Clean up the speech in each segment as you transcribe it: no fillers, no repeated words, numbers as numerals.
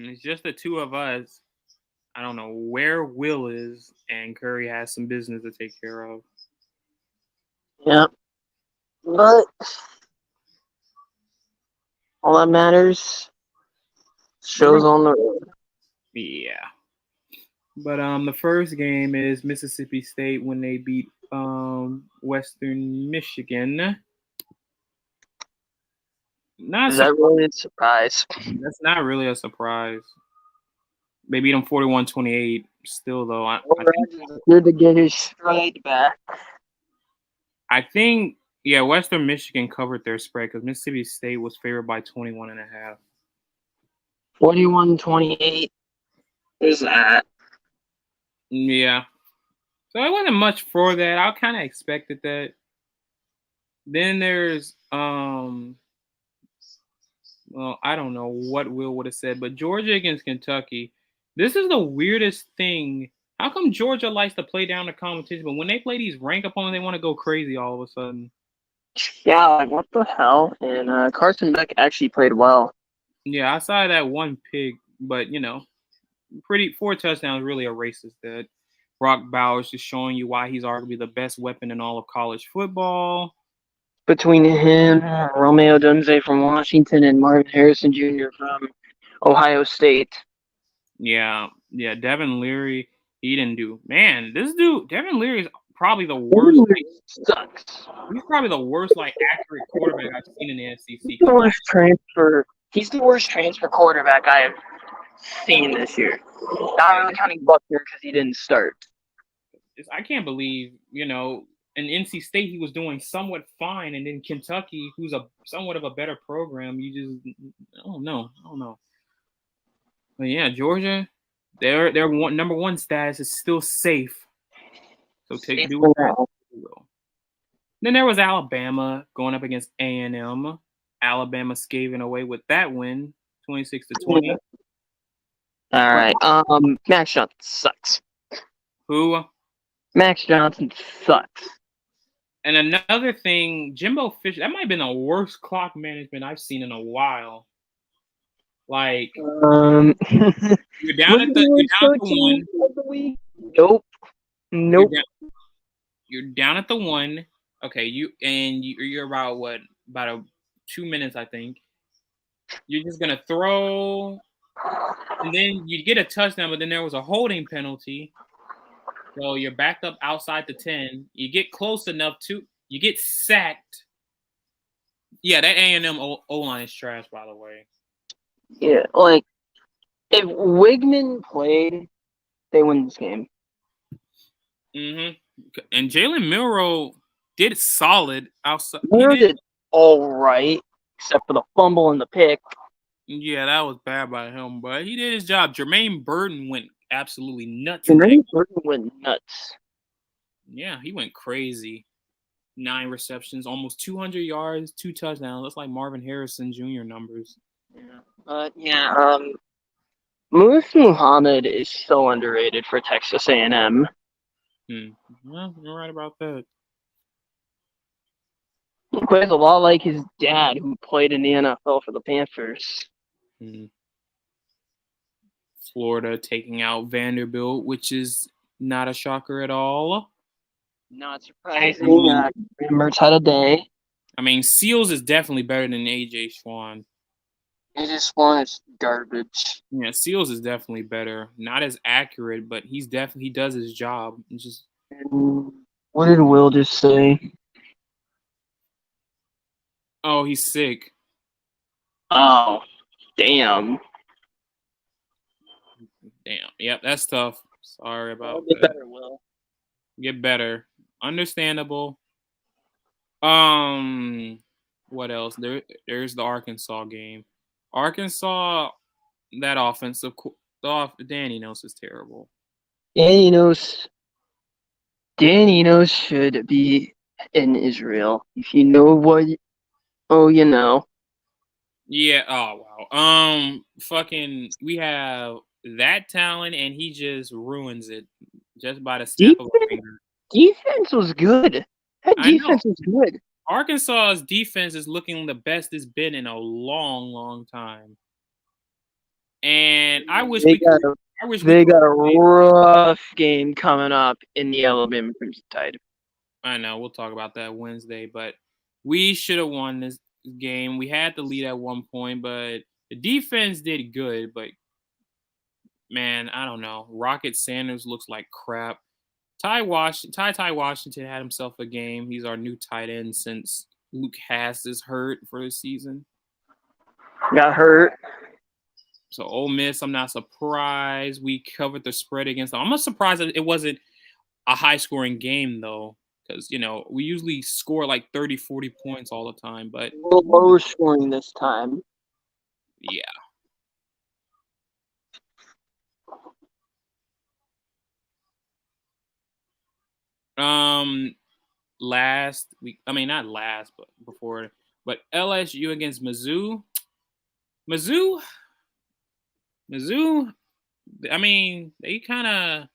It's just the two of us. I don't know where Will is, and Curry has some business to take care of. Yeah, but all that matters shows on the road. Yeah. But the first game is Mississippi State when they beat Western Michigan. Not Is that surprised. really a surprise? That's not really a surprise. They beat them 41-28. Still though, Will Rogers is good to get his stride back. I think yeah, Western Michigan covered their spread because Mississippi State was favored by 21 and a half. 41-28. There's that. Yeah. So it wasn't much for that. I kind of expected that. Then there's well, I don't know what Will would have said, but Georgia against Kentucky. This is the weirdest thing. How come Georgia likes to play down the competition, but when they play these rank opponents, they want to go crazy all of a sudden? Yeah, like what the hell? And Carson Beck actually played well. Yeah, I saw that one pick, but pretty 4 touchdowns really erases that. Brock Bowers just showing you why he's arguably the best weapon in all of college football. Between him, Romeo Dunze from Washington, and Marvin Harrison Jr. from Ohio State. Yeah, Devin Leary, he didn't do. Man, this dude, Devin Leary is probably the worst. Sucks. He's probably the worst accurate quarterback I've seen in the SEC. He's the worst transfer. He's the worst transfer quarterback I have seen this year. Not really counting Buckner because he didn't start. I can't believe in NC State he was doing somewhat fine, and then Kentucky, who's a somewhat of a better program, you just I don't know. But yeah, Georgia, their number one status is still safe. So do what you will. Then there was Alabama going up against A&M. Alabama scaving away with that win, 26-20. All right. Max Johnson sucks. Who? Max Johnson sucks. And another thing, Jimbo Fisher, that might have been the worst clock management I've seen in a while. Like, you're down at the one. Nope. You're down at the one. Okay, you're about 2 minutes, I think. You're just gonna throw, and then you get a touchdown, but then there was a holding penalty. So you're backed up outside the 10. You get close enough you get sacked. Yeah, that A&M O-line is trash, by the way. Yeah, like if Wigman played, they win this game. And Jalen Milroe did solid outside. Milroe did all right, except for the fumble and the pick. Yeah, that was bad by him, but he did his job. Jermaine Burton went absolutely nuts. Jermaine Burton went nuts. Yeah, he went crazy. 9 receptions, almost 200 yards, 2 touchdowns. That's like Marvin Harrison Jr. numbers. Yeah, Moose Muhammad is so underrated for Texas A&M. Well, you're right about that. He plays a lot like his dad, who played in the NFL for the Panthers. Florida taking out Vanderbilt, which is not a shocker at all. Not surprising. Mertz had a day. I mean, Seals is definitely better than AJ Swan. AJ Swan is garbage. Yeah, Seals is definitely better. Not as accurate, but he does his job. It's just. What did Will just say? Oh, he's sick. Oh, damn. Yep, that's tough. Sorry about that. Get better, Will. Get better. Understandable. What else? There's the Arkansas game. Arkansas, that offensive, Danny Enos is terrible. Danny Enos should be in Israel. If you know what, you know. Yeah. Oh wow. Fucking, we have that talent, and he just ruins it just by the snap of a finger. Defense was good. That defense was good. Arkansas's defense is looking the best it's been in a long, long time. And I wish They we got could. a I wish we they could. got a rough game coming up in the Alabama Crimson Tide. I know we'll talk about that Wednesday, but we should have won this game. We had the lead at one point, but the defense did good. But man, I don't know. Rocket Sanders looks like crap. Ty Washington had himself a game. He's our new tight end since Luke Hass is hurt for the season. Got hurt. So Ole Miss, I'm not surprised. We covered the spread against them. I'm not surprised that it wasn't a high-scoring game, though, because, we usually score like 30, 40 points all the time. But A little lower scoring this time. yeah. Last week, I mean, not last, but before, but LSU against Mizzou. Mizzou, I mean, they kind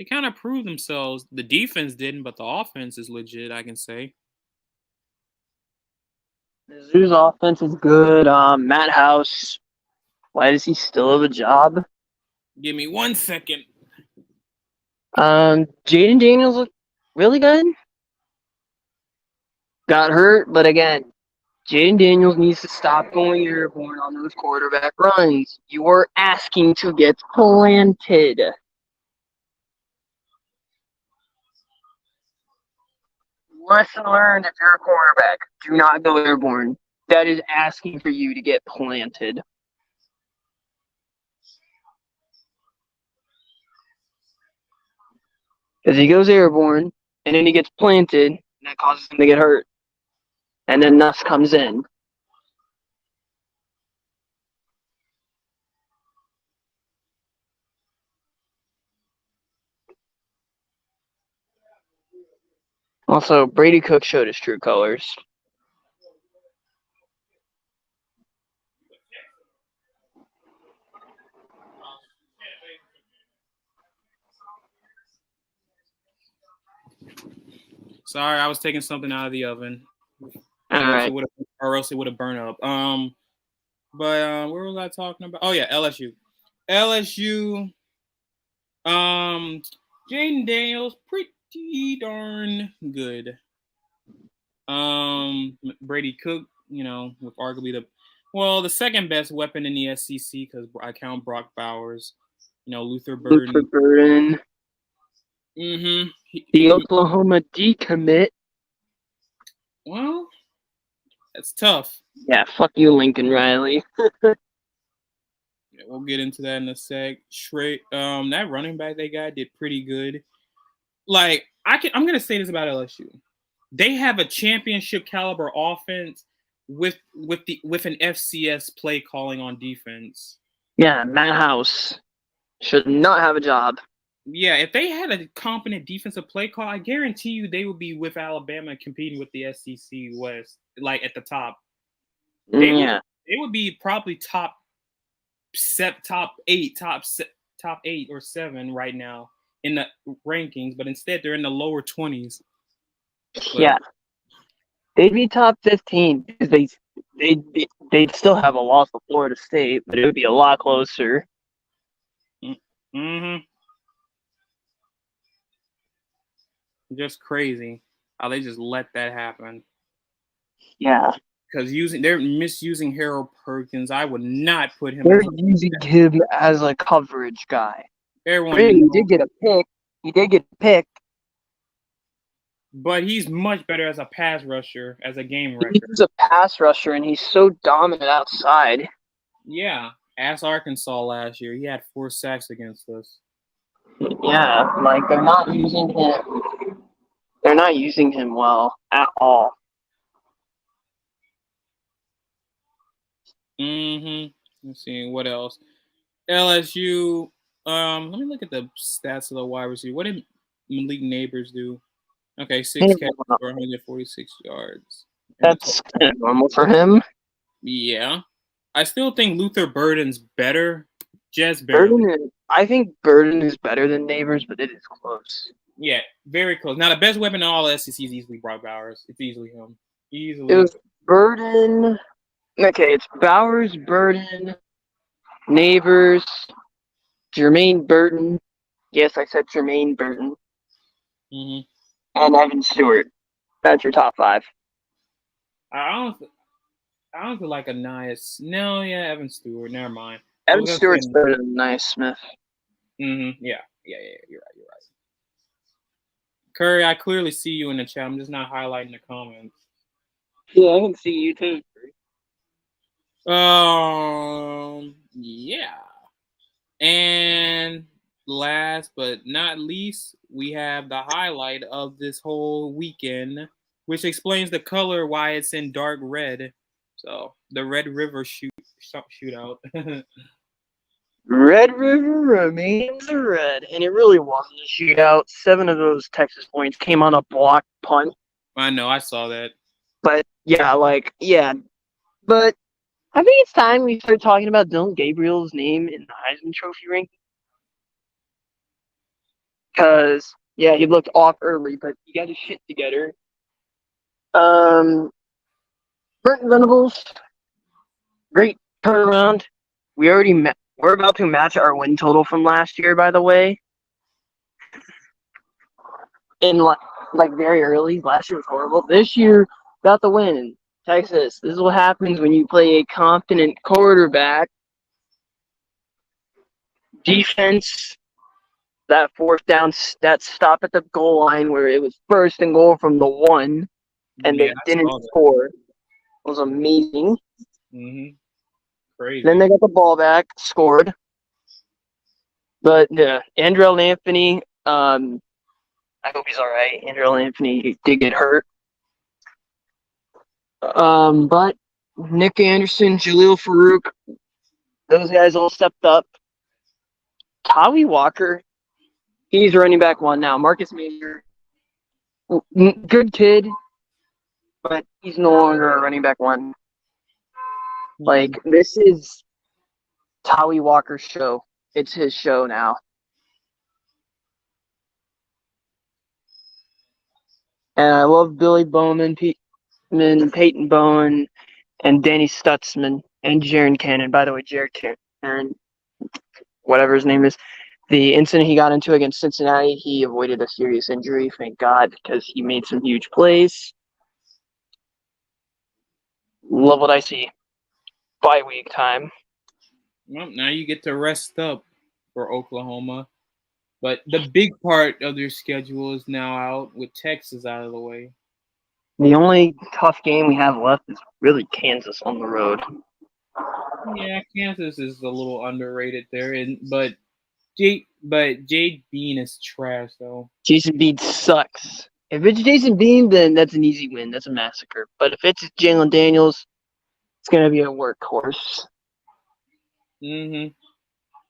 of proved themselves. The defense didn't, but the offense is legit, I can say. Mizzou's offense is good. Matt House, why does he still have a job? Give me 1 second. Jaden Daniels looked really good. Got hurt, but again, Jaden Daniels needs to stop going airborne on those quarterback runs. You are asking to get planted. Lesson learned if you're a quarterback. Do not go airborne. That is asking for you to get planted. Because he goes airborne, and then he gets planted, and that causes him to get hurt. And then Nuss comes in. Also, Brady Cook showed his true colors. Sorry, I was taking something out of the oven. All right. Or else it would have burned up. But where was I talking about? Oh yeah, LSU. Jaden Daniels, pretty darn good. Brady Cook, with arguably the second best weapon in the SEC because I count Brock Bowers. Luther Burden. Mm-hmm. The Oklahoma decommit. Well, that's tough. Yeah, fuck you, Lincoln Riley. Yeah, we'll get into that in a sec. That running back they got did pretty good. Like I'm gonna say this about LSU. They have a championship caliber offense with an FCS play calling on defense. Yeah, Matt House should not have a job. Yeah, if they had a competent defensive play call, I guarantee you they would be with Alabama competing with the SEC West, like at the top. They would be probably top 8 or 7 right now in the rankings, but instead they're in the lower 20s. Yeah, they'd be top 15 because they'd still have a loss to Florida State, but it would be a lot closer. Mm-hmm. Just crazy how they just let that happen. Yeah. Because they're misusing Harold Perkins. I would not put him. They're using him as a coverage guy. He did get a pick. He did get picked. But he's much better as a pass rusher, as a game rusher. He's a pass rusher, and he's so dominant outside. Yeah. Ask Arkansas last year. He had 4 sacks against us. Yeah, like they're not using him. They're not using him well at all. Let's see what else. LSU. Let me look at the stats of the wide receiver. What did Malik Neighbors do? Okay, 6 catches for 146 yards. That's kind of normal for him. Yeah, I still think Luther Burden's better. Just barely. I think Burden is better than Neighbors, but it is close. Yeah, very close. Now, the best weapon in all SEC is easily Brock Bowers. It's easily him. It was Burden. Okay, it's Bowers, Burden, Neighbors, Jermaine Burton. Yes, I said Jermaine Burton. Mm-hmm. And Evan Stewart. That's your top 5. I don't feel like Anias. No, yeah, Evan Stewart. Never mind. I Evan was gonna say. Stewart's better than Naismith. Mm-hmm. Yeah. You're right. Curry, I clearly see you in the chat. I'm just not highlighting the comments. Yeah, I can see you too. Yeah. And last but not least, we have the highlight of this whole weekend, which explains the color why it's in dark red. So the Red River shootout. Red River remains red, and it really wasn't a shootout. 7 of those Texas points came on a blocked punt. I know, I saw that. But but I think it's time we start talking about Dylan Gabriel's name in the Heisman Trophy ranking. Because, yeah, he looked off early, but he got his shit together. Burton Venables, great turnaround. We're about to match our win total from last year, by the way. In like very early. Last year was horrible. This year, got the win. Texas, this is what happens when you play a confident quarterback. Defense, that 4th down, that stop at the goal line where it was 1st and goal from the 1, and they didn't score. It was amazing. Mm-hmm. Crazy. Then they got the ball back, scored. But yeah, Andrell Anthony, I hope he's all right. Andrell Anthony did get hurt. But Nick Anderson, Jaleel Farouk, those guys all stepped up. Tawi Walker, he's running back 1 now. Marcus Major, good kid, but he's no longer a running back 1. Like, this is Tawi Walker's show. It's his show now. And I love Billy Bowman, Peyton Bowen, and Danny Stutzman, and Jaron Cannon. By the way, Jaron Cannon, whatever his name is, the incident he got into against Cincinnati, he avoided a serious injury, thank God, because he made some huge plays. Love what I see. Bye week time. Well, now you get to rest up for Oklahoma. But the big part of their schedule is now out with Texas out of the way. The only tough game we have left is really Kansas on the road. Yeah, Kansas is a little underrated there, but Jake Bean is trash though. Jason Bean sucks. If it's Jason Bean, then that's an easy win. That's a massacre. But if it's Jalen Daniels, it's gonna be a workhorse. Mm-hmm.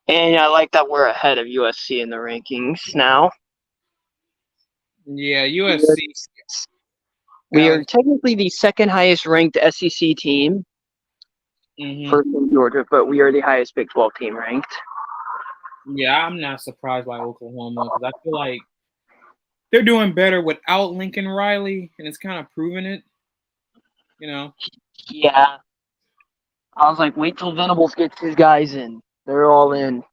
And I like that we're ahead of USC in the rankings now. Yeah, USC. We are technically the 2nd highest ranked SEC team. Mm-hmm. First in Georgia, but we are the highest Big 12 team ranked. Yeah, I'm not surprised by Oklahoma because I feel like they're doing better without Lincoln Riley, and it's kind of proving it. You know. Yeah. I was like, wait till Venables gets his guys in. They're all in.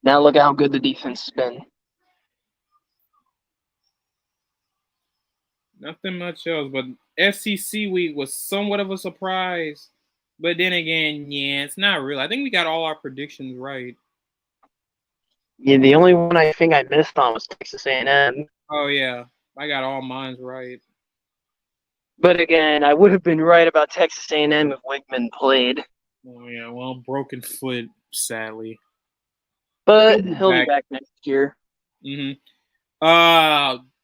Now look at how good the defense has been. Nothing much else, but SEC week was somewhat of a surprise. But then again, yeah, it's not real. I think we got all our predictions right. Yeah, the only one I think I missed on was Texas A&M. Oh, yeah. I got all mine right. But again, I would have been right about Texas A&M if Wigman played. Oh, yeah. Well, broken foot, sadly. But he'll be back next year. Mm-hmm.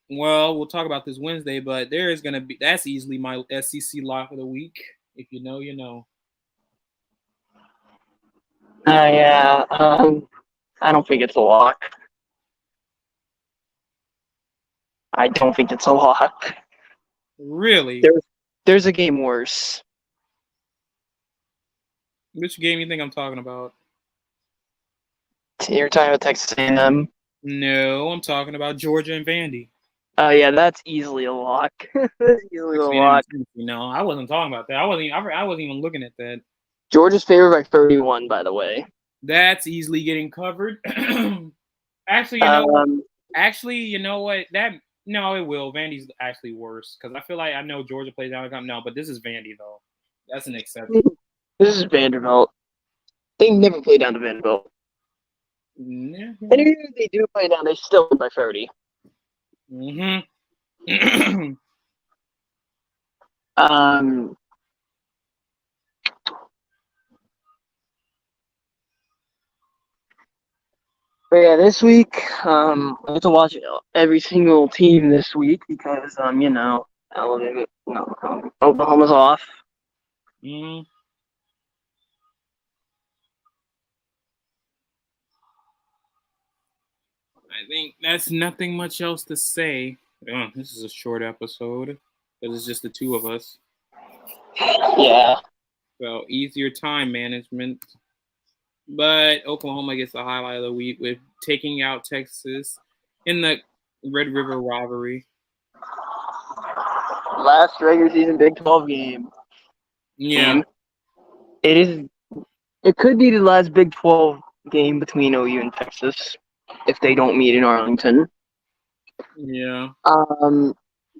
Well, we'll talk about this Wednesday, but there is going to be – that's easily my SEC lock of the week. If you know, you know. Yeah. I don't think it's a lock. I don't think it's a lock. Really? There's a game worse. Which game you think I'm talking about? You're talking about Texas A&M? No, I'm talking about Georgia and Vandy. Oh, yeah, that's easily a lock. That's easily a lock. No, I wasn't talking about that. I wasn't even looking at that. Georgia's favored by 31, by the way. That's easily getting covered. Actually, you know, Um, you know what? No, it will. Vandy's actually worse because I feel like I know Georgia plays down the country. No, but this is Vandy though. That's an exception. this is Vanderbilt. They never play down to Vanderbilt. Yeah. And even if they do play down, they still win by 30. Mm-hmm. But yeah, this week, I have to watch every single team this week because, Alabama, Oklahoma's off. Mm. I think that's nothing much else to say. This is a short episode because it's just the two of us. Yeah. So easier time management. But Oklahoma gets the highlight of the week with taking out Texas in the Red River rivalry. Last regular season Big 12 game. Yeah. It could be the last Big 12 game between OU and Texas if they don't meet in Arlington. Yeah.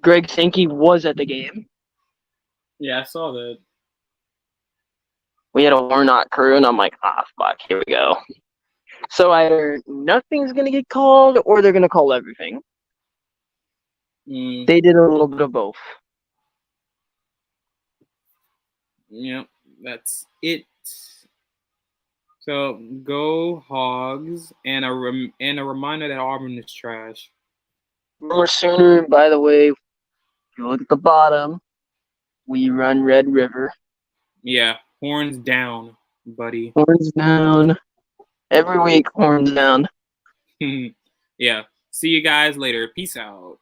Greg Sankey was at the game. Yeah, I saw that. We had a Warnock crew, and I'm like, fuck, here we go. So either nothing's going to get called, or they're going to call everything. They did a little bit of both. Yep, that's it. So go Hogs, and a reminder that Auburn is trash. More sooner, by the way, if you look at the bottom, we run Red River. Yeah, horns down, buddy. Horns down. Every week, horns down. Yeah. See you guys later. Peace out.